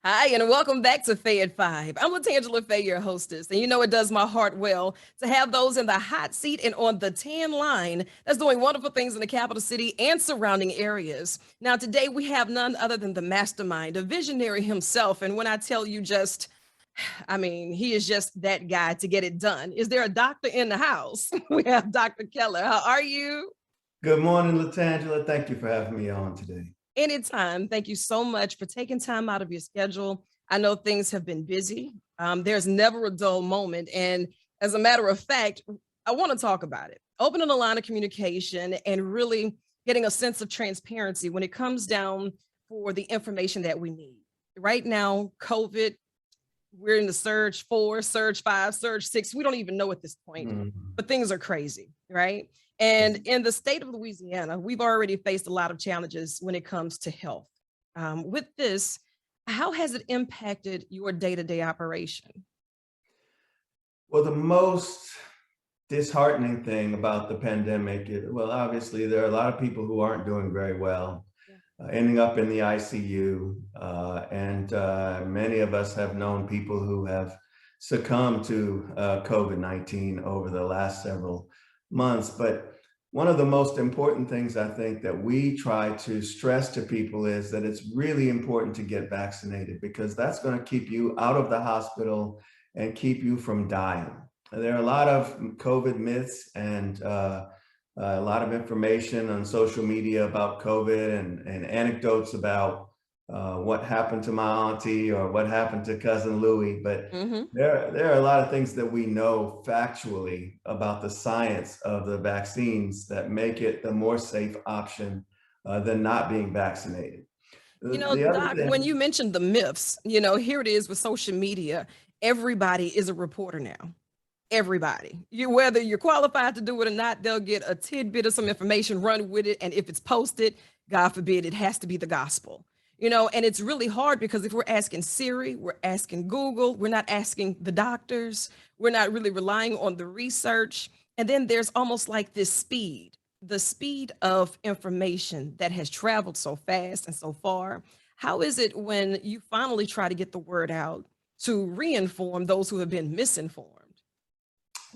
Hi, and welcome back to Fay at Five. I'm LaTangela Fay, your hostess, and you know it does my heart well to have those in the hot seat and on the tan line that's doing wonderful things in the capital city and surrounding areas. Now, today we have none other than the mastermind, a visionary himself, and when I tell you he is just that guy to get it done. Is there a doctor in the house? We have Dr. Keller. How are you? Good morning, LaTangela. Thank you for having me on today. Anytime. Thank you so much for taking time out of your schedule. I know things have been busy. There's never a dull moment. And as a matter of fact, I want to talk about it. Opening a line of communication and really getting a sense of transparency when it comes down for the information that we need. Right now, COVID, we're in the surge 4, surge 5, surge 6. We don't even know at this point, Mhm. but things are crazy, right? Yes. And in the state of Louisiana, we've already faced a lot of challenges when it comes to health. With this, how has it impacted your day-to-day operation? Well, the most disheartening thing about the pandemic, well, obviously, there are a lot of people who aren't doing very well, Yeah. ending up in the ICU. And many of us have known people who have succumbed to COVID-19 over the last several months. But one of the most important things I think that we try to stress to people is that it's really important to get vaccinated because that's going to keep you out of the hospital and keep you from dying. There are a lot of COVID myths and a lot of information on social media about COVID and anecdotes about what happened to my auntie or what happened to cousin Louie. But Hmm. there are a lot of things that we know factually about the science of the vaccines that make it the more safe option than not being vaccinated. The other Doc, when thing, you mentioned the myths, here it is with social media. Everybody is a reporter now. Everybody. Whether you're qualified to do it or not, they'll get a tidbit of some information, run with it, and if it's posted, God forbid, it has to be the gospel. And it's really hard because if we're asking Siri, we're asking Google, we're not asking the doctors, we're not really relying on the research. And then there's almost like this speed, the speed of information that has traveled so fast and so far. How is it when you finally try to get the word out to reinform those who have been misinformed?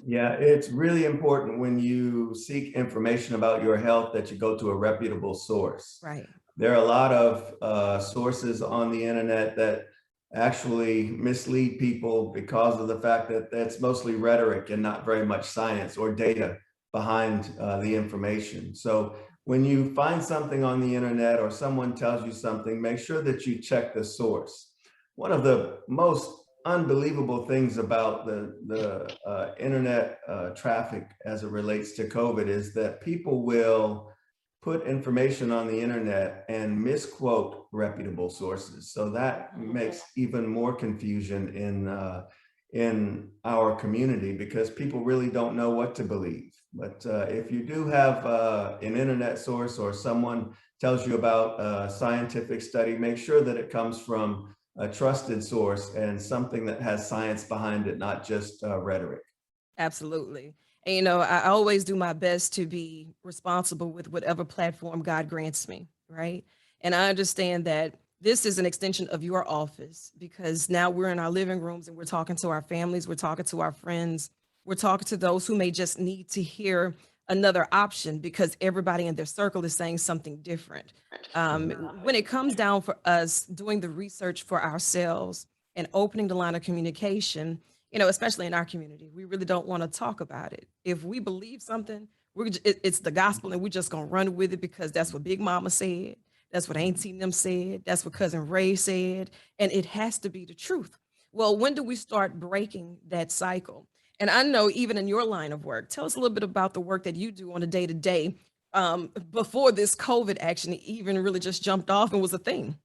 yeah, it's really important when you seek information about your health that you go to a reputable source. Right. There are a lot of sources on the internet that actually mislead people because of the fact that that's mostly rhetoric and not very much science or data behind the information. So when you find something on the internet or someone tells you something, make sure that you check the source. One of the most unbelievable things about the internet traffic as it relates to COVID is that people will put information on the internet and misquote reputable sources. So that makes even more confusion in our community because people really don't know what to believe. But if you do have an internet source or someone tells you about a scientific study, make sure that it comes from a trusted source and something that has science behind it, not just rhetoric. Absolutely. And I always do my best to be responsible with whatever platform God grants me, right? And I understand that this is an extension of your office because now we're in our living rooms and we're talking to our families, we're talking to our friends, we're talking to those who may just need to hear another option because everybody in their circle is saying something different. When it comes down for us doing the research for ourselves and opening the line of communication, especially in our community, we really don't want to talk about it. If we believe something, it's the gospel and we're just going to run with it because that's what Big Mama said. That's what Auntie them said. That's what Cousin Ray said. And it has to be the truth. Well, when do we start breaking that cycle? And I know even in your line of work, tell us a little bit about the work that you do on a day to day before this COVID action even really just jumped off and was a thing.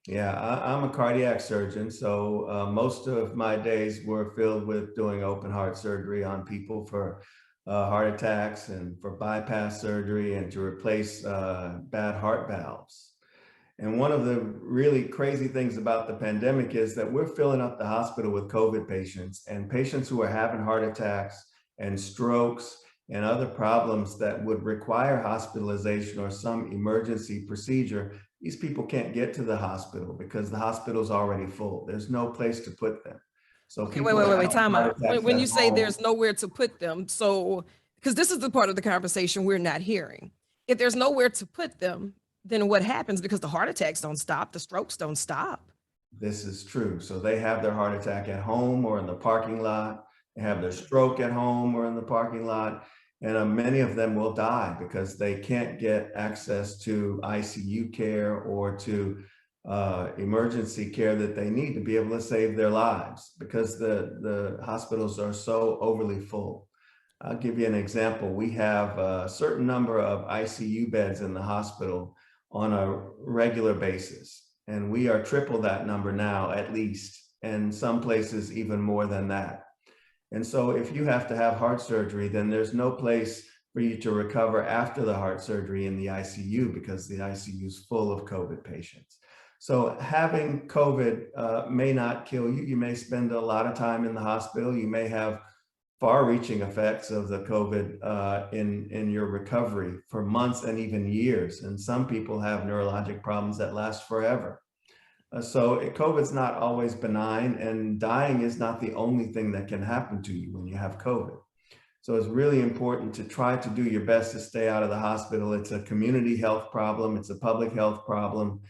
Yeah, I'm a cardiac surgeon, so most of my days were filled with doing open heart surgery on people for heart attacks and for bypass surgery and to replace bad heart valves. And one of the really crazy things about the pandemic is that we're filling up the hospital with COVID patients and patients who are having heart attacks and strokes and other problems that would require hospitalization or some emergency procedure. these people can't get to the hospital because the hospital is already full. There's no place to put them. So Okay, people are having time heart out. attacks When at you say home. there's nowhere to put them, so because this is the part of the conversation we're not hearing. If there's nowhere to put them, then what happens? Because the heart attacks don't stop, the strokes don't stop. This is true. So they have their heart attack at home or in the parking lot. They have their stroke at home or in the parking lot. And many of them will die because they can't get access to ICU care or to emergency care that they need to be able to save their lives because the hospitals are so overly full. I'll give you an example. We have a certain number of ICU beds in the hospital on a regular basis. And we are triple that number now, at least, and some places even more than that. And so if you have to have heart surgery, then there's no place for you to recover after the heart surgery in the ICU because the ICU is full of COVID patients. So having COVID may not kill you. You may spend a lot of time in the hospital. You may have far-reaching effects of the COVID in your recovery for months and even years. And some people have neurologic problems that last forever. So COVID's not always benign, and dying is not the only thing that can happen to you when you have COVID. So it's really important to try to do your best to stay out of the hospital. It's a community health problem. It's a public health problem.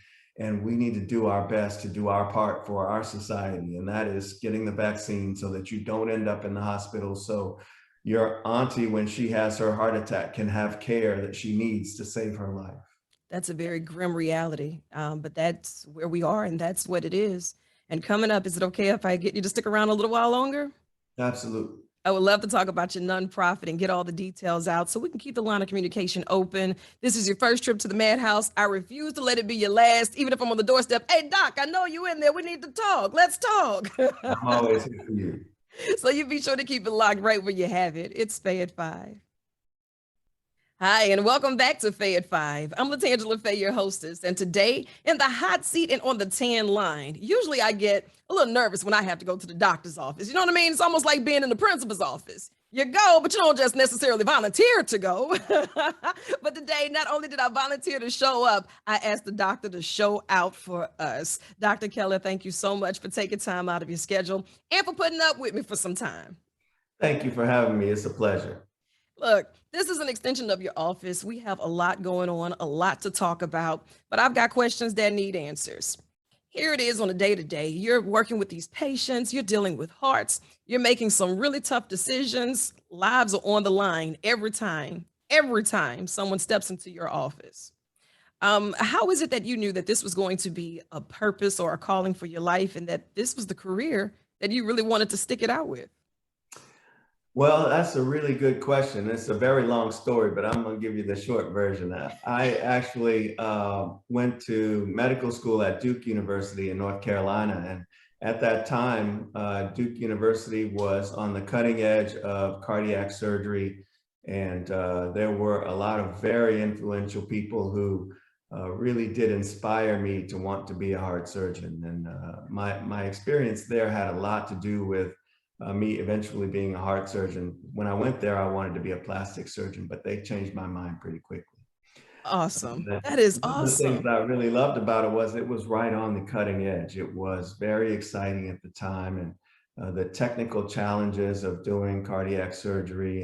And we need to do our best to do our part for our society. And that is getting the vaccine so that you don't end up in the hospital. So your auntie, when she has her heart attack, can have care that she needs to save her life. That's a very grim reality, but that's where we are, and that's what it is. And coming up, is it okay if I get you to stick around a little while longer? Absolutely. I would love to talk about your nonprofit and get all the details out so we can keep the line of communication open. This is your first trip to the madhouse. I refuse to let it be your last, even if I'm on the doorstep. Hey, Doc, I know you in there. We need to talk. Let's talk. I'm always here for you. So you be sure to keep it locked right where you have it. It's Fay at 5. Hi, and welcome back to Fay at 5. I'm LaTangela Fay, your hostess, and today in the hot seat and on the tan line. Usually I get a little nervous when I have to go to the doctor's office. You know what I mean? It's almost like being in the principal's office. You go, but you don't just necessarily volunteer to go. But today, not only did I volunteer to show up, I asked the doctor to show out for us. Dr. Keller, thank you so much for taking time out of your schedule and for putting up with me for some time. Thank you for having me. It's a pleasure. Look, this is an extension of your office. We have a lot going on, a lot to talk about, but I've got questions that need answers. Here it is on a day-to-day. You're working with these patients, you're dealing with hearts, you're making some really tough decisions. Lives are on the line every time someone steps into your office. How is it that you knew that this was going to be a purpose or a calling for your life and that this was the career that you really wanted to stick it out with? Well, that's a really good question. It's a very long story, but I'm going to give you the short version. I actually went to medical school at Duke University in North Carolina. And at that time, Duke University was on the cutting edge of cardiac surgery. And there were a lot of very influential people who really did inspire me to want to be a heart surgeon. And my experience there had a lot to do with me eventually being a heart surgeon. When I went there, I wanted to be a plastic surgeon, but they changed my mind pretty quickly. Awesome. And That is one of the things awesome. that I really loved about it was right on the cutting edge. It was very exciting at the time, and the technical challenges of doing cardiac surgery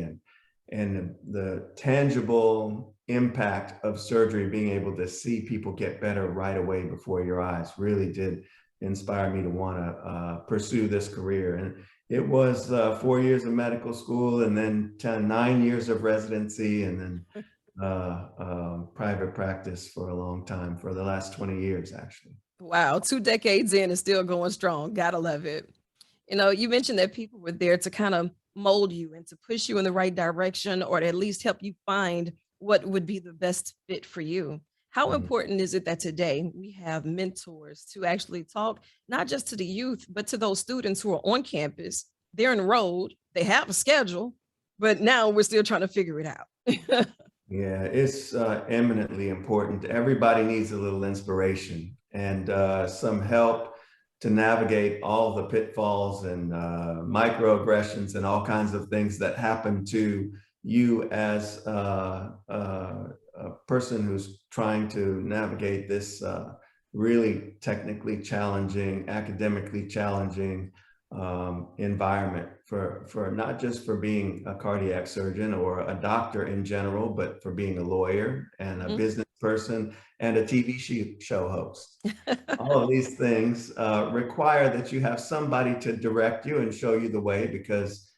and the tangible impact of surgery, being able to see people get better right away before your eyes, really did inspire me to want to pursue this career. And it was 4 years of medical school, and then 9 years of residency, and then private practice for a long time, for the last 20 years, actually. Wow, 2 decades in and still going strong. Gotta love it. You know, you mentioned that people were there to kind of mold you and to push you in the right direction or to at least help you find what would be the best fit for you. How Mhm. important is it that today we have mentors to actually talk not just to the youth, but to those students who are on campus? They're enrolled, they have a schedule, but now we're still trying to figure it out. Yeah, it's eminently important. Everybody needs a little inspiration and some help to navigate all the pitfalls and microaggressions and all kinds of things that happen to you as a person who's trying to navigate this really technically challenging, academically challenging environment for not just for being a cardiac surgeon or a doctor in general, but for being a lawyer and a business person and a TV show host. All of these things require that you have somebody to direct you and show you the way, because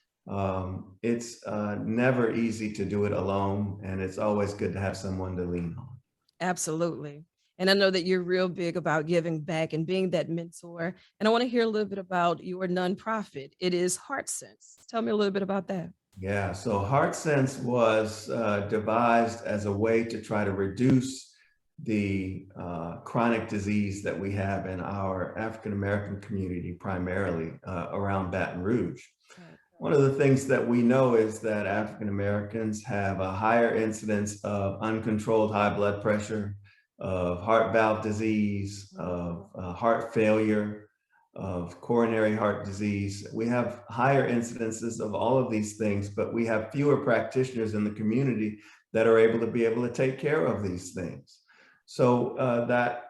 it's never easy to do it alone, and it's always good to have someone to lean on. Absolutely. And I know that you're real big about giving back and being that mentor. And I want to hear a little bit about your nonprofit. It is Heart Sense. Tell me a little bit about that. Yeah, so HeartSense was devised as a way to try to reduce the chronic disease that we have in our African American community, primarily around Baton Rouge. Right. One of the things that we know is that African Americans have a higher incidence of uncontrolled high blood pressure, of heart valve disease, of heart failure, of coronary heart disease. We have higher incidences of all of these things, but we have fewer practitioners in the community that are able to take care of these things. So that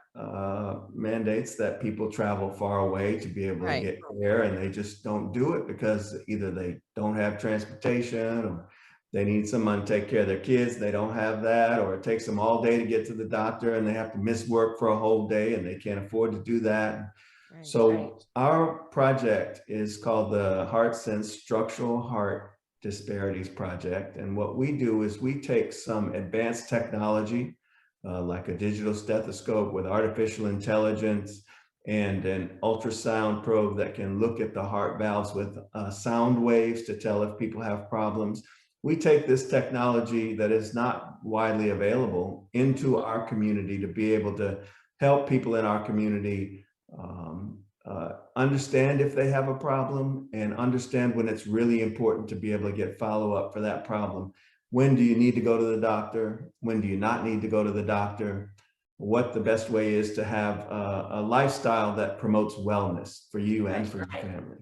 mandates that people travel far away to be able to get care, and they just don't do it because either they don't have transportation, or they need someone to take care of their kids, they don't have that, or it takes them all day to get to the doctor and they have to miss work for a whole day and they can't afford to do that. So our project is called the HeartSense Structural Heart Disparities Project. And what we do is we take some advanced technology, like a digital stethoscope with artificial intelligence and an ultrasound probe that can look at the heart valves with sound waves to tell if people have problems. We take this technology that is not widely available into our community to be able to help people in our community understand if they have a problem, and understand when it's really important to be able to get follow-up for that problem. When do you need to go to the doctor? When do you not need to go to the doctor? What the best way is to have a lifestyle that promotes wellness for you and for your family.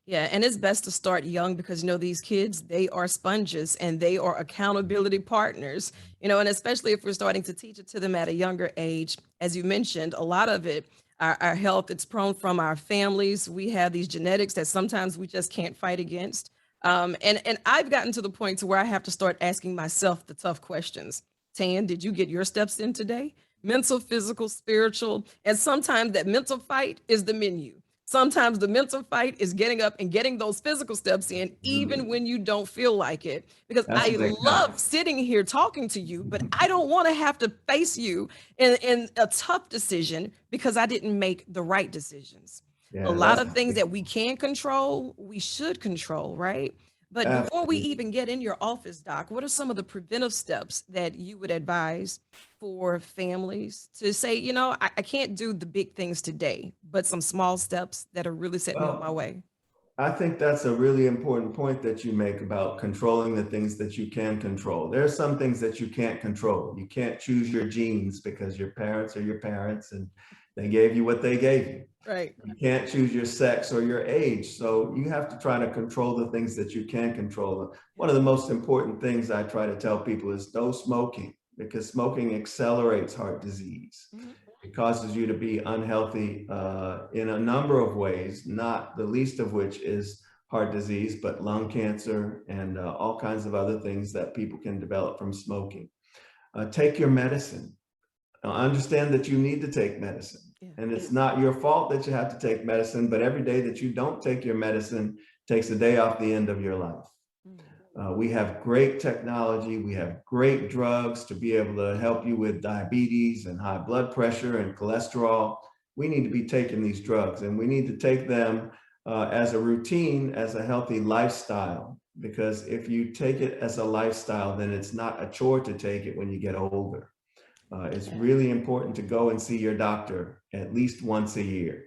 Yeah, and it's best to start young because these kids, they are sponges and they are accountability partners, and especially if we're starting to teach it to them at a younger age. As you mentioned, a lot of it, our health, it's prone from our families. We have these genetics that sometimes we just can't fight against. And I've gotten to the point to where I have to start asking myself the tough questions. Tan, did you get your steps in today? Mental, physical, spiritual, and sometimes that mental fight is the menu. Sometimes the mental fight is getting up and getting those physical steps in, even when you don't feel like it. Because That's I a big love sitting here talking to you, but I don't want to have to face you in a tough decision because I didn't make the right decisions. A Yeah, lot that's of things that we can control, we should control, right? But before we absolutely. even get in your office, Doc, what are some of the preventive steps that you would advise for families to say, I can't do the big things today, but some small steps that are really setting me on my Well, way? I think that's a really important point that you make about controlling the things that you can control. There are some things that you can't control. You can't choose your genes because your parents are your parents and they gave you what they gave you. Right. You can't choose your sex or your age. So you have to try to control the things that you can control. One of the most important things I try to tell people is no smoking, because smoking accelerates heart disease. Mhm. It causes you to be unhealthy in a number of ways, not the least of which is heart disease, but lung cancer and all kinds of other things that people can develop from smoking. Take your medicine. Understand that you need to take medicine. Yeah. And it's not your fault that you have to take medicine, but every day that you don't take your medicine takes a day off the end of your life. Mm. We have great technology. We have great drugs to be able to help you with diabetes and high blood pressure and cholesterol. We need to be taking these drugs, and we need to take them as a routine, as a healthy lifestyle, because if you take it as a lifestyle, then it's not a chore to take it when you get older. It's really important to go and see your doctor at least once a year,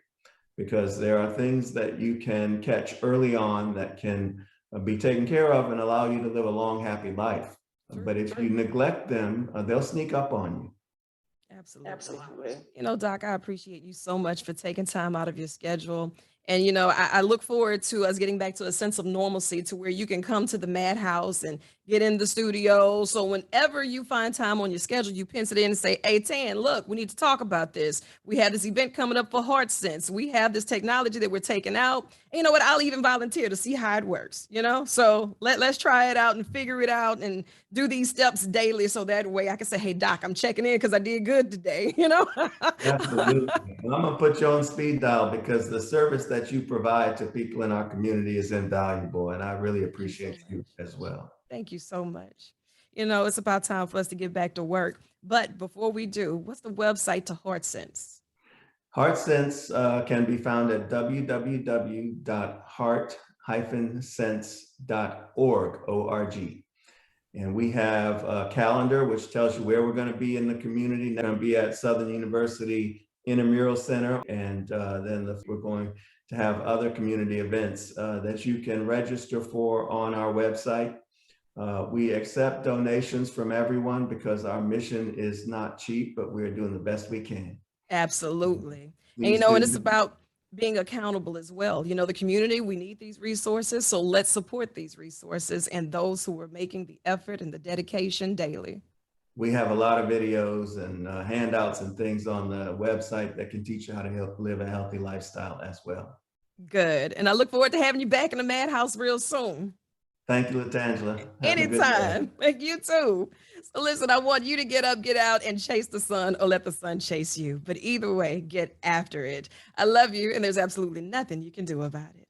because there are things that you can catch early on that can be taken care of and allow you to live a long, happy life. But if you neglect them, they'll sneak up on you. Absolutely. Doc, I appreciate you so much for taking time out of your schedule. And, I look forward to us getting back to a sense of normalcy to where you can come to the madhouse and get in the studio. So whenever you find time on your schedule, you pencil it in and say, hey, Tan, look, we need to talk about this. We have this event coming up for Heart Sense. We have this technology that we're taking out. And you know what? I'll even volunteer to see how it works, you know? So let's try it out and figure it out and do these steps daily. So that way I can say, hey, Doc, I'm checking in because I did good today, you know? Absolutely. And I'm gonna put you on speed dial because the service that you provide to people in our community is invaluable, and I really Thank you so appreciate you much. as well. Thank you so much. You know, it's about time for us to get back to work. But before we do, what's the website to Heart Sense? HeartSense can be found at www.heart-sense.org, O-R-G. And we have a calendar which tells you where we're going to be in the community. We're going to be at Southern University Intramural Center, and then we're going to have other community events that you can register for on our website. We accept donations from everyone because our mission is not cheap, but we're doing the best we can. Absolutely. And, you Please know, and do. it's about being accountable as well. You know, the community, we need these resources. So let's support these resources and those who are making the effort and the dedication daily. We have a lot of videos and handouts and things on the website that can teach you how to live a healthy lifestyle as well. Good. And I look forward to having you back in the Madhouse real soon. Thank you, LaTangela. Have a good day. Anytime. Thank you too. So listen, I want you to get up, get out, and chase the sun, or let the sun chase you. But either way, get after it. I love you, and there's absolutely nothing you can do about it.